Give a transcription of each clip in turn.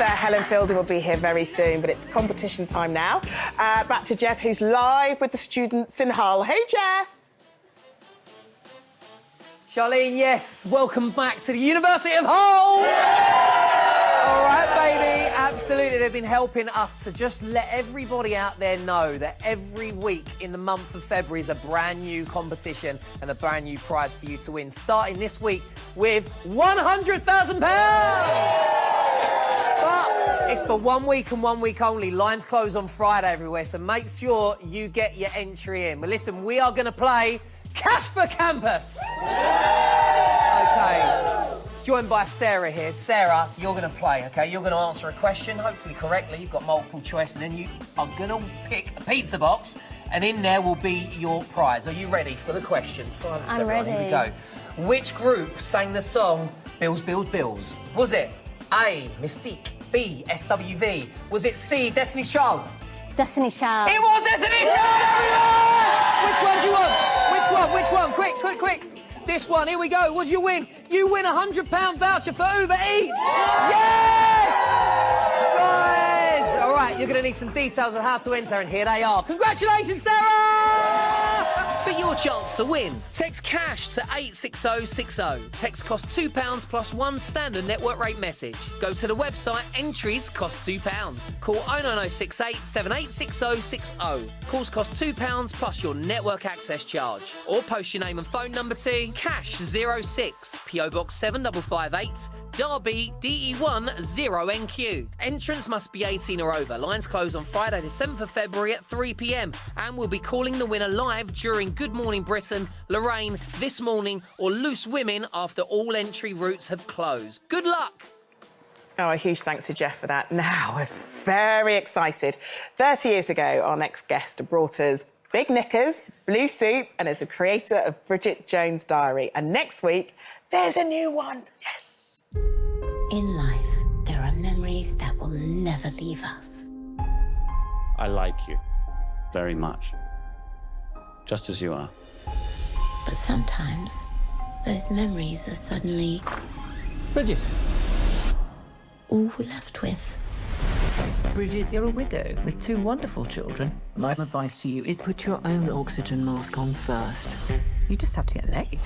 author Helen Fielding will be here very soon, but it's competition time now. Back to Jeff, who's live with the students in Hull. Hey, Jeff. Charlene, yes, welcome back to the University of Hull! All right, baby, absolutely. They've been helping us to just let everybody out there know that every week in the month of February is a brand new competition and a brand new prize for you to win, starting this week with £100,000! But it's for 1 week and 1 week only. Lines close on Friday everywhere, so make sure you get your entry in. But listen, we are going to play Cash for Campus. OK, joined by Sarah here. Sarah, you're going to play, OK? You're going to answer a question, hopefully correctly. You've got multiple choice, and then you are going to pick a pizza box, and in there will be your prize. Are you ready for the question? Silence, I'm everyone. ready. Here we go. Which group sang the song Bills, Bills, Bills? Was it A, Mystique, B, SWV? Was it C, Destiny's Child? Destiny Child. It was Destiny's Child, everyone! Which one do you want? Which one? Quick. This one, here we go. What do you win? You win a £100 voucher for Uber Eats. Yes! Guys! All right, you're going to need some details on how to enter, and here they are. Congratulations, Sarah! For your chance to win, text cash to 86060. Text costs £2 plus one standard network rate message. Go to the website, entries cost £2. Call 09068 786060. Calls cost £2 plus your network access charge. Or post your name and phone number to cash06 PO Box 7558 Derby DE1 0NQ. Entrance must be 18 or over. Lines close on Friday the 7th of February at 3 p.m. and we'll be calling the winner live during Good Morning Britain, Lorraine, This Morning or Loose Women after all entry routes have closed. Good luck! Oh, a huge thanks to Jeff for that. Now, we're very excited. 30 years ago, our next guest brought us big knickers, blue suit, and is the creator of Bridget Jones' Diary. And next week, there's a new one. Yes. In life, there are memories that will never leave us. I like you very much, just as you are. But sometimes, those memories are suddenly Bridget. all we're left with. Bridget, you're a widow with two wonderful children. My advice to you is put your own oxygen mask on first. You just have to get laid.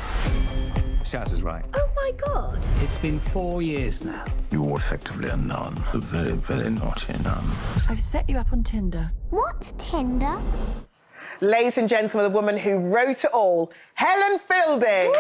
Shaz is right. Oh my God! It's been 4 years now. You're effectively a nun. A very, very naughty nun. I've set you up on Tinder. What's Tinder? Ladies and gentlemen, the woman who wrote it all, Helen Fielding.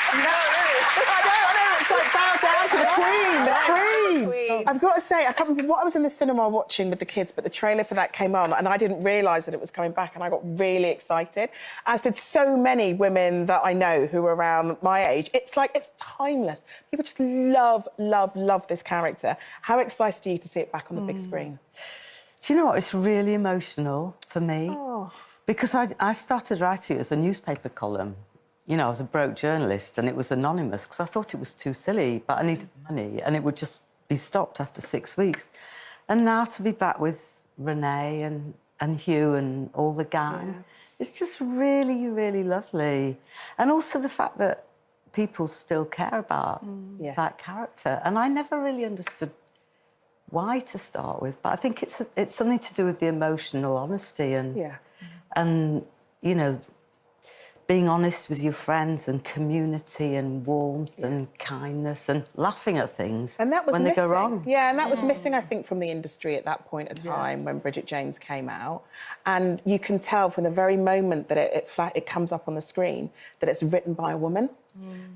I know, it's like bow down to the Queen, the Queen. I've got to say, I can't remember what I was in the cinema watching with the kids, but the trailer for that came on and I didn't realise that it was coming back and I got really excited, as did so many women that I know who are around my age. It's timeless. People just love this character. How excited are you to see it back on the big screen? Do you know what? It's really emotional for me. Oh. Because I started writing as a newspaper column. You know, I was a broke journalist and it was anonymous because I thought it was too silly, but I needed money and it would just be stopped after 6 weeks. And now to be back with Renee and Hugh and all the gang, it's just really, really lovely. And also the fact that people still care about that character. And I never really understood why to start with, but I think it's something to do with the emotional honesty and you know, being honest with your friends and community and warmth and kindness and laughing at things and that was when missing. they go wrong. Yeah, and that was missing, I think, from the industry at that point of time when Bridget Jones came out. And you can tell from the very moment that it comes up on the screen that it's written by a woman.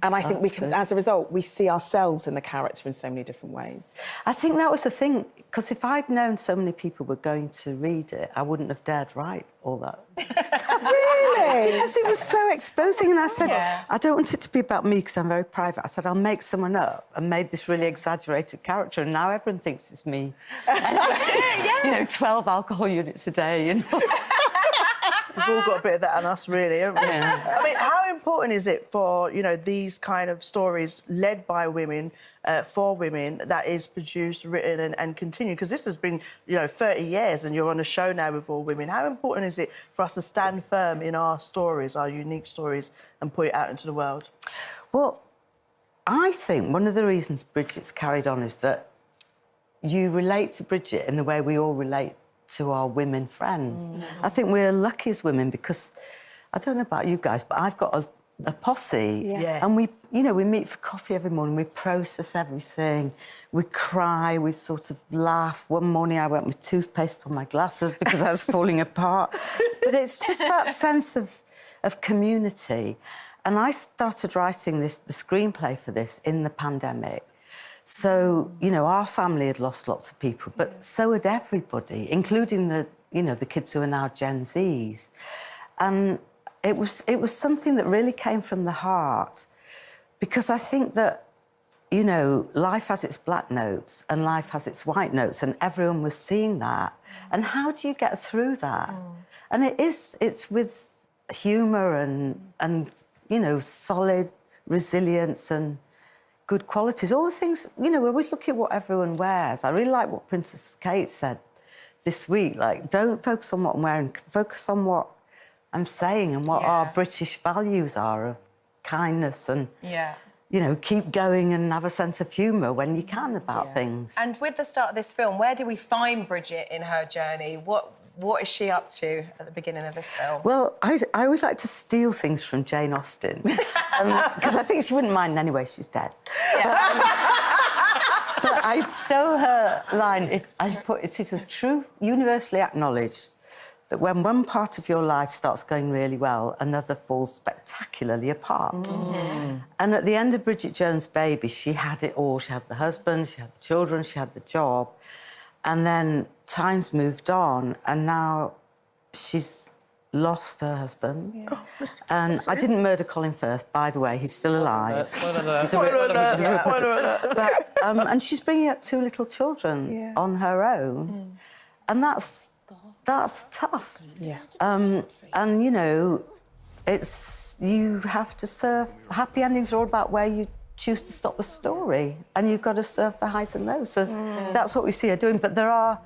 And I think we can, as a result, we see ourselves in the character in so many different ways. I think that was the thing, because if I'd known so many people were going to read it, I wouldn't have dared write all that. Really? Because it was so exposing, and I said, I don't want it to be about me because I'm very private. I said, I'll make someone up and made this really exaggerated character, and now everyone thinks it's me. You know, 12 alcohol units a day, you know. We've all got a bit of that in us, really, haven't we? Yeah. I mean, how important is it for, you know, these kind of stories led by women, for women, that is produced, written and continued? Because this has been, you know, 30 years and you're on a show now with all women. How important is it for us to stand firm in our stories, our unique stories, and put it out into the world? Well, I think one of the reasons Bridget's carried on is that you relate to Bridget in the way we all relate to our women friends. I think we're lucky as women because, I don't know about you guys, but I've got a posse. Yes. And we, you know, we meet for coffee every morning, we process everything, we cry, we sort of laugh. One morning I went with toothpaste on my glasses because I was falling apart. But it's just that sense of community. And I started writing the screenplay for this in the pandemic. So, you know, our family had lost lots of people, but so had everybody, including the kids who are now Gen Zs. And it was something that really came from the heart, because I think that, you know, life has its black notes and life has its white notes, and everyone was seeing that. And how do you get through that? And it's with humour and you know, solid resilience and good qualities. All the things, you know, we always look at what everyone wears. I really like what Princess Kate said this week. Like, don't focus on what I'm wearing, focus on what I'm saying and what our British values are of kindness and, you know, keep going and have a sense of humour when you can about things. And with the start of this film, where do we find Bridget in her journey? What is she up to at the beginning of this film? Well, I always like to steal things from Jane Austen, because I think she wouldn't mind anyway, she's dead. But I stole her line. It is a truth universally acknowledged that when one part of your life starts going really well, another falls spectacularly apart. And at the end of Bridget Jones' Baby, she had it all. She had the husband, she had the children, she had the job. And then times moved on, and now she's lost her husband. And I didn't murder Colin Firth, by the way. He's still alive. And she's bringing up 2 little children on her own. And that's tough. And, you know, you have to serve... Happy endings are all about where you choose to stop the story, and you've got to surf the highs and lows. So that's what we see her doing. But there are,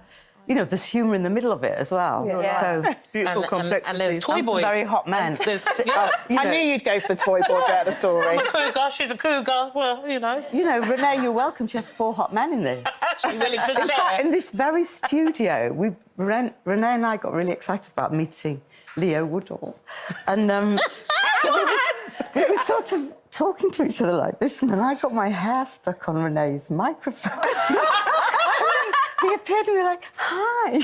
you know, there's humour in the middle of it as well. So beautiful complexity. And there's toy boys. Very hot men. I knew you'd go for the toy boy bit of the story. I'm a cougar, she's a cougar. Well, you know. You know, Renee, you're welcome. She has 4 hot men in this. She really did. In fact, in this very studio, Renee and I got really excited about meeting Leo Woodall, and so we were sort of talking to each other like this, and then I got my hair stuck on Renee's microphone. He appeared and we were like, hi.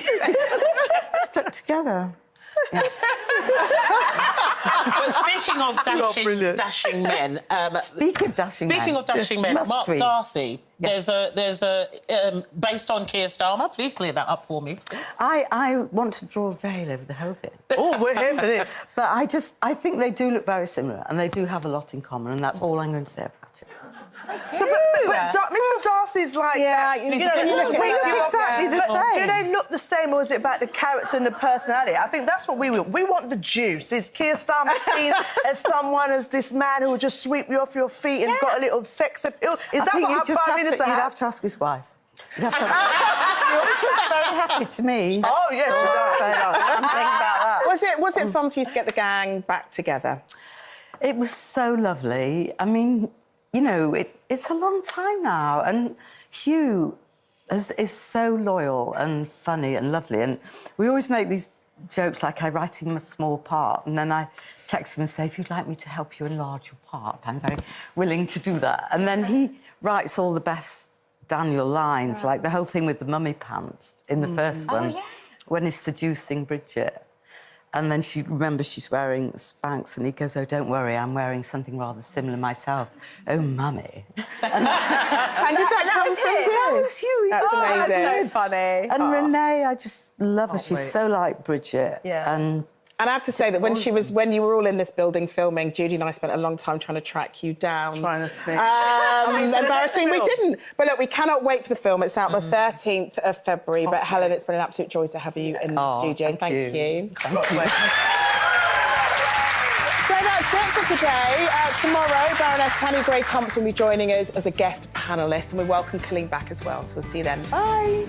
Stuck together. Yeah. But speaking of dashing men... Speaking of dashing men, Mark Darcy, there's a based on Keir Starmer. Please clear that up for me, please. I want to draw a veil over the whole thing. Oh, we're here for this. But I think they do look very similar, and they do have a lot in common, and that's all I'm going to say about it. So, but Mr. Darcy's like... Yeah, you know, they look exactly the same. Do they look the same, or is it about the character and the personality? I think that's what we want. We want the juice. Is Keir Starmer seen as someone, as this man who will just sweep you off your feet and got a little sex appeal? Is that what I'm 5 minutes You'd have to ask his wife. She always looks very happy to me. Oh, yes, she does. I'm thinking about that. Was it fun for you to get the gang back together? It was so lovely. I mean, you know, it's a long time now, and Hugh is so loyal and funny and lovely, and we always make these jokes like I write him a small part, and then I text him and say, if you'd like me to help you enlarge your part, I'm very willing to do that. And then he writes all the best Daniel lines, like the whole thing with the mummy pants in the first one, when he's seducing Bridget. And then she remembers she's wearing Spanx, and he goes, oh, don't worry, I'm wearing something rather similar myself. Oh, mummy. And that come from you? That was you. That's amazing. That's so funny. And Renee, I just love her. She's so like Bridget. Yeah. And I have to say that when you were all in this building filming, Judy and I spent a long time trying to track you down. Trying to sneak. Embarrassing, we didn't. But look, we cannot wait for the film. It's out the 13th of February. But Helen, it's been an absolute joy to have you in the studio. Thank you. Thank you. So that's it for today. Tomorrow, Baroness Tanni Grey-Thompson will be joining us as a guest panellist, and we welcome Colleen back as well. So we'll see you then. Bye.